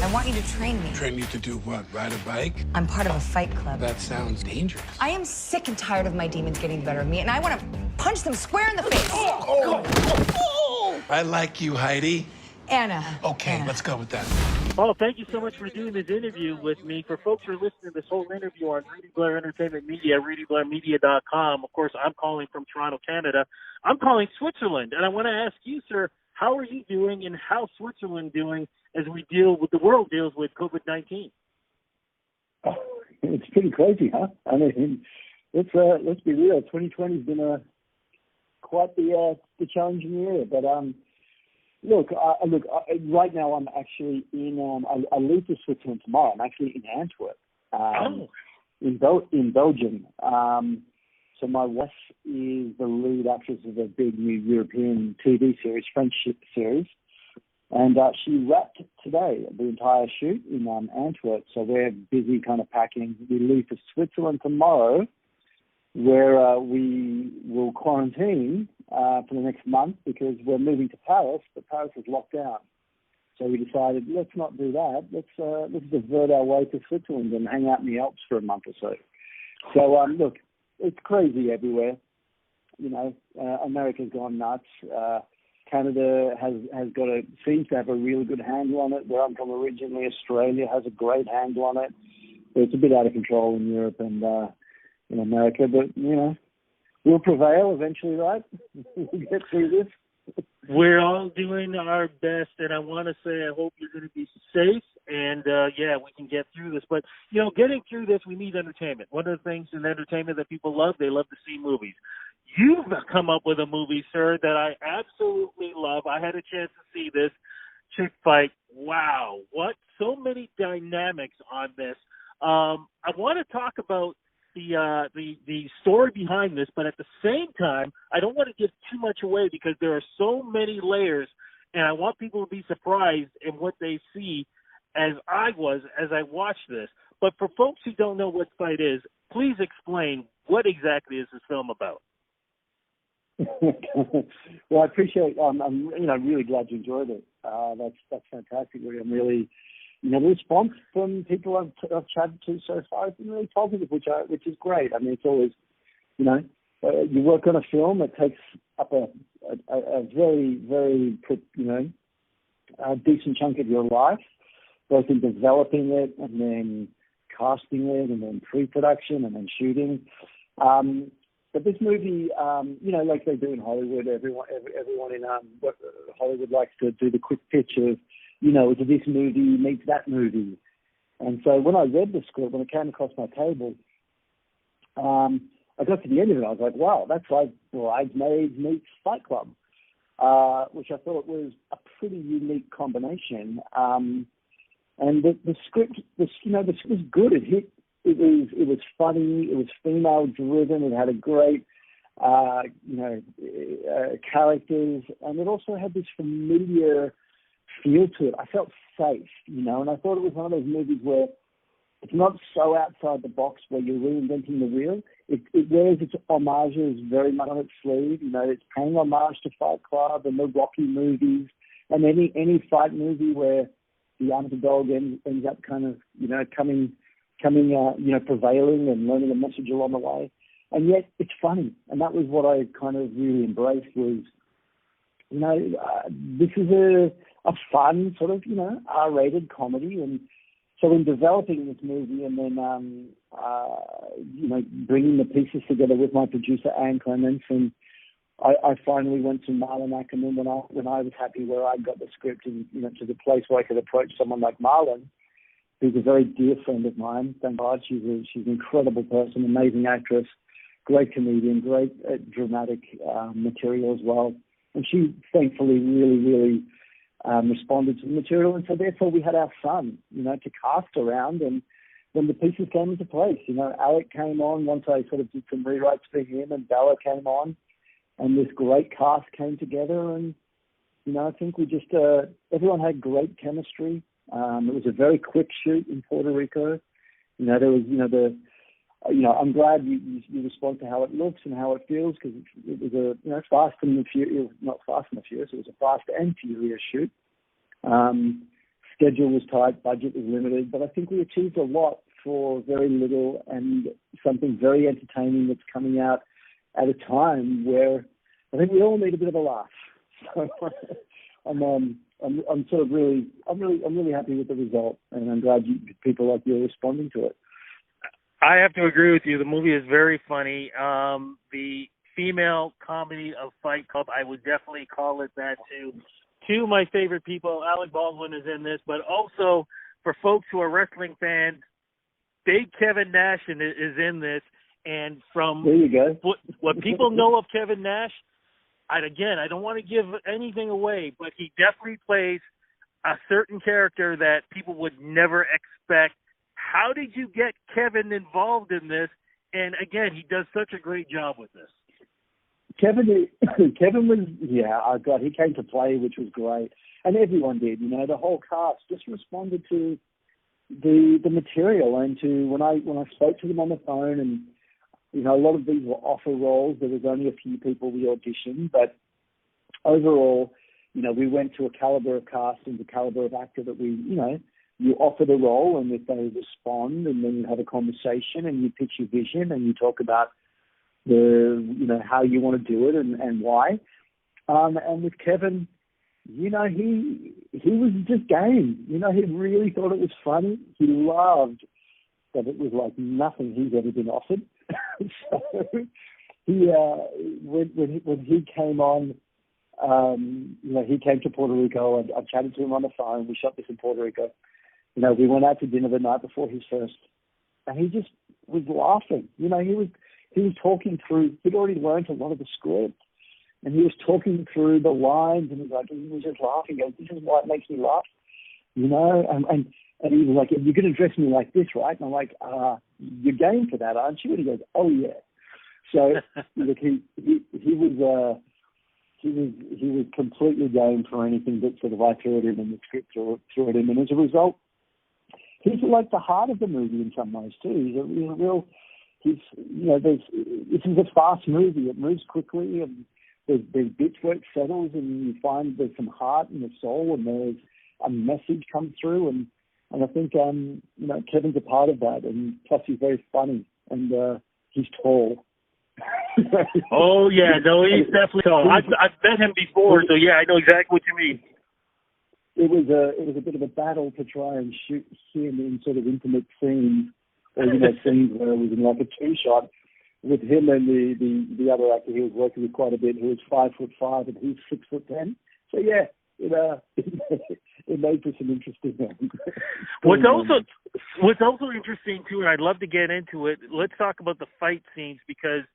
I want you to train me. Train you to do what? Ride a bike? I'm part of a fight club. That sounds dangerous. I am sick and tired of my demons getting the better of me, and I want to punch them square in the face. I like you, Heidi. Anna. Okay, Anna. let's go with that. Paul, thank you so much for doing this interview with me. For folks who are listening to this whole interview on Rudy Blair Entertainment Media, RudyBlairMedia.com, of course, I'm calling from Toronto, Canada. I'm calling Switzerland, and I want to ask you, sir, how are you doing and how's Switzerland doing as we deal with, the world deals with COVID-19? Oh, it's pretty crazy, huh? I mean, let's be real. 2020 has been quite the challenging year, but Look, right now I'm actually in. I leave for Switzerland tomorrow. I'm actually in Antwerp, in Belgium. So my wife is the lead actress of a big new European TV series, French series, and she wrapped today the entire shoot in Antwerp. So we're busy kind of packing. We leave for Switzerland tomorrow, where we will quarantine for the next month because we're moving to Paris, but Paris is locked down. So we decided, let's not do that. Let's divert our way to Switzerland and hang out in the Alps for a month or so. So, look, it's crazy everywhere. You know, America's gone nuts. Canada seems to have a really good handle on it. Where I'm from originally, Australia has a great handle on it. But it's a bit out of control in Europe and in America, but, you know, we'll prevail eventually, right? We'll get through this. We're all doing our best, and I want to say I hope you're going to be safe, and, we can get through this. But, you know, getting through this, we need entertainment. One of the things in entertainment that people love, they love to see movies. You've come up with a movie, sir, that I absolutely love. I had a chance to see this chick fight. Wow, what? So many dynamics on this. I want to talk about the story behind this, but at the same time, I don't want to give too much away because there are so many layers, and I want people to be surprised in what they see as I watched this. But for folks who don't know what Fight is, please explain what exactly is this film about. Well, I appreciate. I'm really glad you enjoyed it. That's fantastic. I'm really. You know, the response from people I've chatted to so far has been really positive, which is great. I mean, it's always, you know, you work on a film, it takes up a very, very, you know, a decent chunk of your life, both in developing it and then casting it and then pre-production and then shooting. But this movie, you know, like they do in Hollywood, everyone in Hollywood likes to do the quick pitch of, you know, this movie meets that movie. And so when I read the script, when it came across my table, I got to the end of it, I was like, wow, that's like Bridesmaids meets Fight Club, which I thought was a pretty unique combination. And the script was good. It was funny. It was female driven. It had a great, characters. And it also had this familiar feel to it. I felt safe, you know, and I thought it was one of those movies where it's not so outside the box where you're reinventing the wheel. It wears its homages very much on its sleeve. You know, it's paying homage to Fight Club and the Rocky movies and any fight movie where the underdog ends up kind of, you know, coming, prevailing and learning a message along the way. And yet it's funny. And that was what I kind of really embraced was, you know, this is a fun sort of, you know, R-rated comedy. And so in developing this movie and then, bringing the pieces together with my producer, Anne Clements, and I finally went to Malin Akerman when I was happy where I got the script and, you know, to the place where I could approach someone like Malin, who's a very dear friend of mine. Thank God. She's an incredible person, amazing actress, great comedian, great dramatic material as well. And she thankfully really responded to the material. And so therefore we had our son, you know, to cast around. And then the pieces came into place. You know, Alec came on once I sort of did some rewrites for him, and Bella came on. And this great cast came together. And, you know, I think we just, everyone had great chemistry. It was a very quick shoot in Puerto Rico. You know, there was, I'm glad you respond to how it looks and how it feels, because it was a Fast and the Furious, not Fast and the Furious, it was a Fast and Furious shoot. schedule was tight, budget was limited, but I think we achieved a lot for very little, and something very entertaining that's coming out at a time where I think we all need a bit of a laugh. So I'm sort of really happy with the result, and I'm glad people like you are responding to it. I have to agree with you. The movie is very funny. The female comedy of Fight Club, I would definitely call it that too. Two of my favorite people, Alec Baldwin is in this, but also for folks who are wrestling fans, big Kevin Nash is in this. And from there you go. what people know of Kevin Nash, I don't want to give anything away, but he definitely plays a certain character that people would never expect. How did you get Kevin involved in this? And again, he does such a great job with this. Kevin was, he came to play, which was great. And everyone did, the whole cast just responded to the material, and to when I spoke to them on the phone, and, a lot of these were offer roles. There was only a few people we auditioned, but overall, we went to a caliber of cast and the caliber of actor that we, you offer the role, and if they respond, and then you have a conversation and you pitch your vision and you talk about how you want to do it and why. And with Kevin, he was just game. He really thought it was funny. He loved that it was like nothing he's ever been offered. So he, when he came on, he came to Puerto Rico. I chatted to him on the phone. We shot this in Puerto Rico. We went out to dinner the night before his first, and he just was laughing. He was talking through. He'd already learned a lot of the script, and he was talking through the lines, and he was just laughing. He goes, "This is why it makes me laugh," And he was like, "You're going to dress me like this, right?" And I'm like, "You're game for that, aren't you?" And he goes, "Oh yeah." So look, he was completely game for anything that sort of I threw at him and the script threw at him, and as a result, he's like the heart of the movie in some ways too. He's a real. This is a fast movie. It moves quickly, and there's bits where it settles, and you find there's some heart in the soul, and there's a message come through, and I think Kevin's a part of that, and plus he's very funny, and he's tall. Oh yeah, no, he's definitely tall. I've met him before, so yeah, I know exactly what you mean. It was a bit of a battle to try and shoot him in sort of intimate scenes, or scenes where it was in like a two-shot with him and the other actor he was working with quite a bit, who was 5'5" and he's 6'10". So yeah, it made for some interesting. What's also interesting too, and I'd love to get into it. Let's talk about the fight scenes, because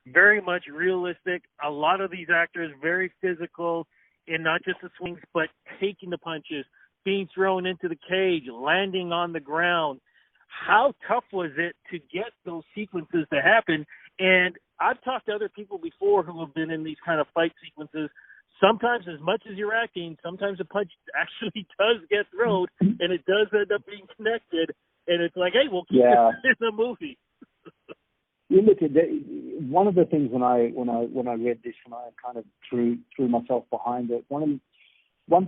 very much realistic. A lot of these actors very physical, in not just the swings, but taking the punches, being thrown into the cage, landing on the ground. How tough was it to get those sequences to happen? And I've talked to other people before who have been in these kind of fight sequences. Sometimes, as much as you're acting, sometimes a punch actually does get thrown, and it does end up being connected. And it's like, hey, we'll keep this in the movie. You look at one of the things when I read this, and I kind of threw myself behind it. One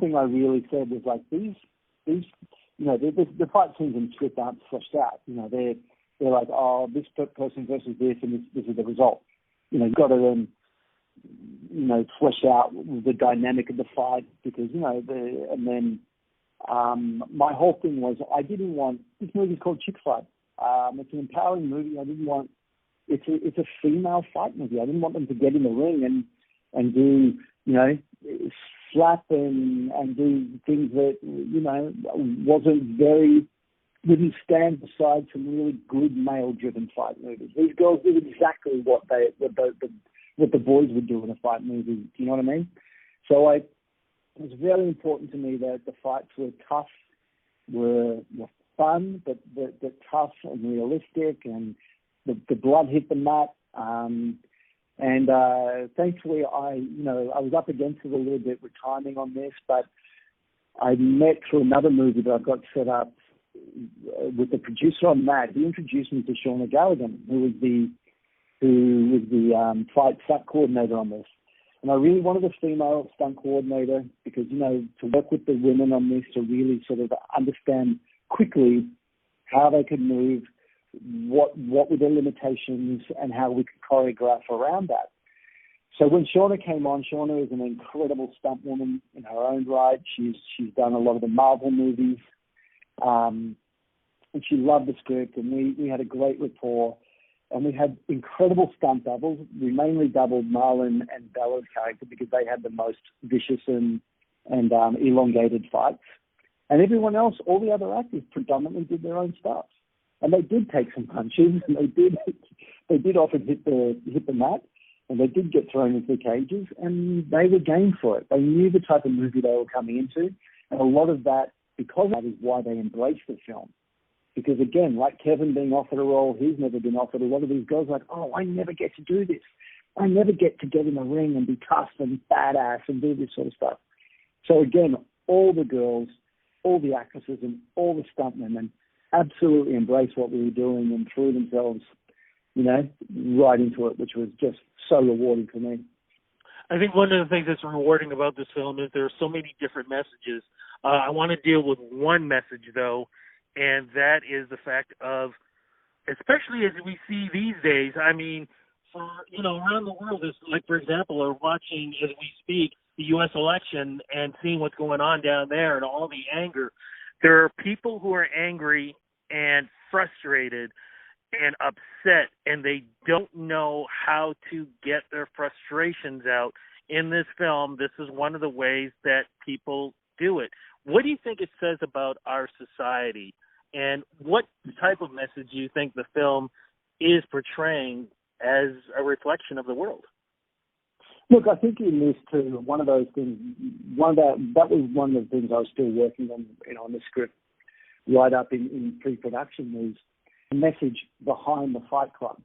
thing I really said was like these the fight scenes in the script aren't fleshed out. They're like, oh, this person versus this, and this is the result. You've got to flesh out the dynamic of the fight, because my whole thing was I didn't want, this movie's called Chick Fight. It's an empowering movie. I didn't want, it's a female fight movie. I didn't want them to get in the ring and do slap and do things that wouldn't stand beside some really good male-driven fight movies. These girls did exactly what the boys would do in a fight movie. Do you know what I mean? So it was very important to me that the fights were tough, were fun, but tough and realistic, and the blood hit the mat. Thankfully, I was up against it a little bit with timing on this, but I met through another movie that I've got set up with the producer on that. He introduced me to Shauna Galligan, who was the fight coordinator on this. And I really wanted a female stunt coordinator because, you know, to work with the women on this, to really sort of understand quickly how they could move, what were their limitations, and how we could choreograph around that. So when Shauna came on, Shauna is an incredible stunt woman in her own right. She's done a lot of the Marvel movies, and she loved the script, and we had a great rapport. And we had incredible stunt doubles. We mainly doubled Malin and Bella's character because they had the most vicious and elongated fights. And everyone else, all the other actors, predominantly did their own stuff. And they did take some punches, and they did often hit the mat, and they did get thrown into the cages, and they were game for it. They knew the type of movie they were coming into, and a lot of that, because that is why they embraced the film. Because again, like Kevin being offered a role he's never been offered, a lot of these girls are like, oh, I never get to do this. I never get to get in the ring and be tough and badass and do this sort of stuff. So again, all the girls, all the actresses and all the stunt women absolutely embraced what we were doing and threw themselves, you know, right into it, which was just so rewarding for me. I think one of the things that's rewarding about this film is there are so many different messages. I want to deal with one message, though, and that is the fact of, especially as we see these days, I mean, for, you know, around the world, is like, for example, are watching as we speak the U.S. election and seeing what's going on down there and all the anger. There are people who are angry and frustrated and upset, and they don't know how to get their frustrations out. In this film, this is one of the ways that people do it. What do you think it says about our society, and what type of message do you think the film is portraying as a reflection of the world? Look, I think in this too, one of those things, that was one of the things I was still working on, you know, on the script right up in pre-production, was the message behind the Fight Club.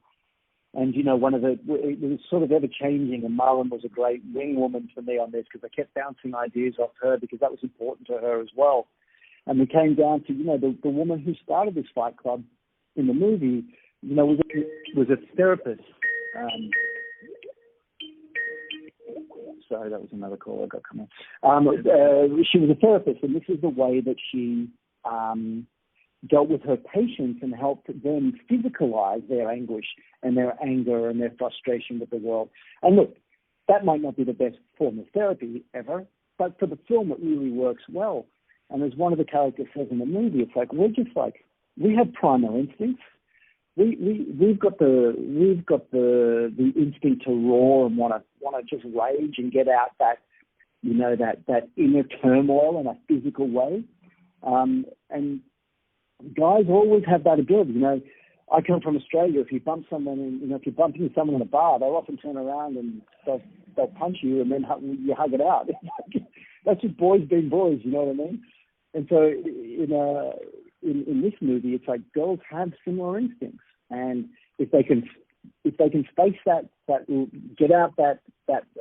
And, you know, it was sort of ever-changing, and Malin was a great wing woman for me on this because I kept bouncing ideas off her because that was important to her as well. And we came down to, you know, the woman who started this Fight Club in the movie, you know, was a therapist. Sorry, that was another call I got coming. She was a therapist, and this is the way that she dealt with her patients and helped them physicalize their anguish and their anger and their frustration with the world. And look, that might not be the best form of therapy ever, but for the film it really works well. And as one of the characters says in the movie, it's like, we have primal instincts. We've got the instinct to roar and want to just rage and get out that, you know, that inner turmoil in a physical way. And guys always have that ability. You know, I come from Australia. If you bump someone, if you bump into someone in a bar, they'll often turn around and they'll punch you and then you hug it out. That's just boys being boys. You know what I mean? And so in this movie, it's like girls have similar instincts, and if they can face that get out that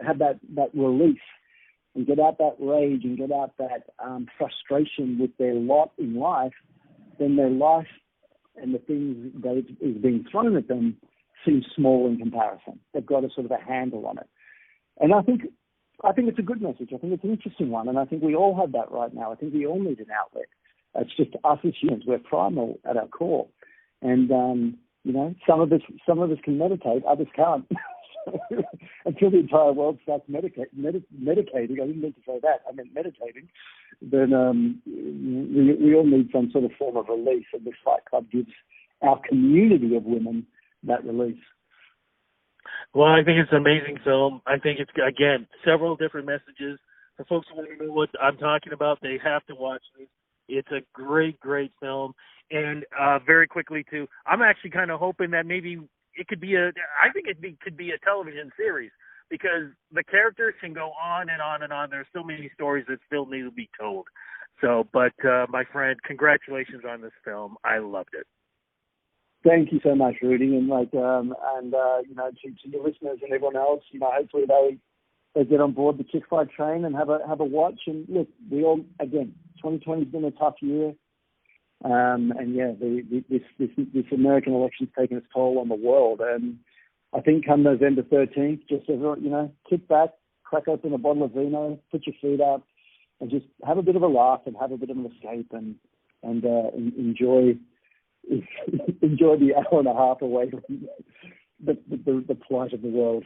have that release and get out that rage and get out that frustration with their lot in life, then their life and the things that is being thrown at them seems small in comparison. They've got a sort of a handle on it. And I think it's a good message. I think it's an interesting one, and I think we all have that right now. I think we all need an outlet. It's just us as humans. We're primal at our core. And, some of us can meditate, others can't. Until the entire world starts medicating, I didn't mean to say that, I meant meditating, then we all need some sort of form of release, and this Fight Club gives our community of women that release. Well, I think it's an amazing film. I think it's, again, several different messages. For folks who want to know what I'm talking about, they have to watch this. It's a great, great film. And very quickly, too, I'm actually kind of hoping that maybe it could be could be a television series, because the characters can go on and on and on. There's so many stories that still need to be told. So, but my friend, congratulations on this film. I loved it. Thank you so much, Rudy. And to your listeners and everyone else, hopefully they get on board the Chick Fight train and have a watch. And look, 2020's been a tough year. This American election's taken its toll on the world. And I think come November 13th, just everyone, kick back, crack open a bottle of vino, put your feet up, and just have a bit of a laugh and have a bit of an escape and enjoy the hour and a half away from the plight of the world.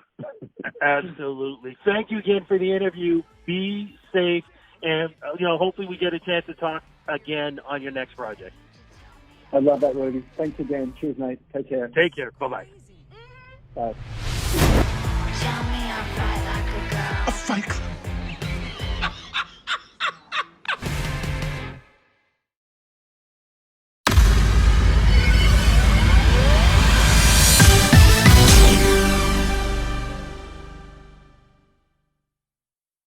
Absolutely. Thank you again for the interview. Be safe, and hopefully we get a chance to talk again on your next project. I love that, Rudy. Thanks again. Cheers, mate. Take care. Take care. Bye-bye. Bye. A fight club.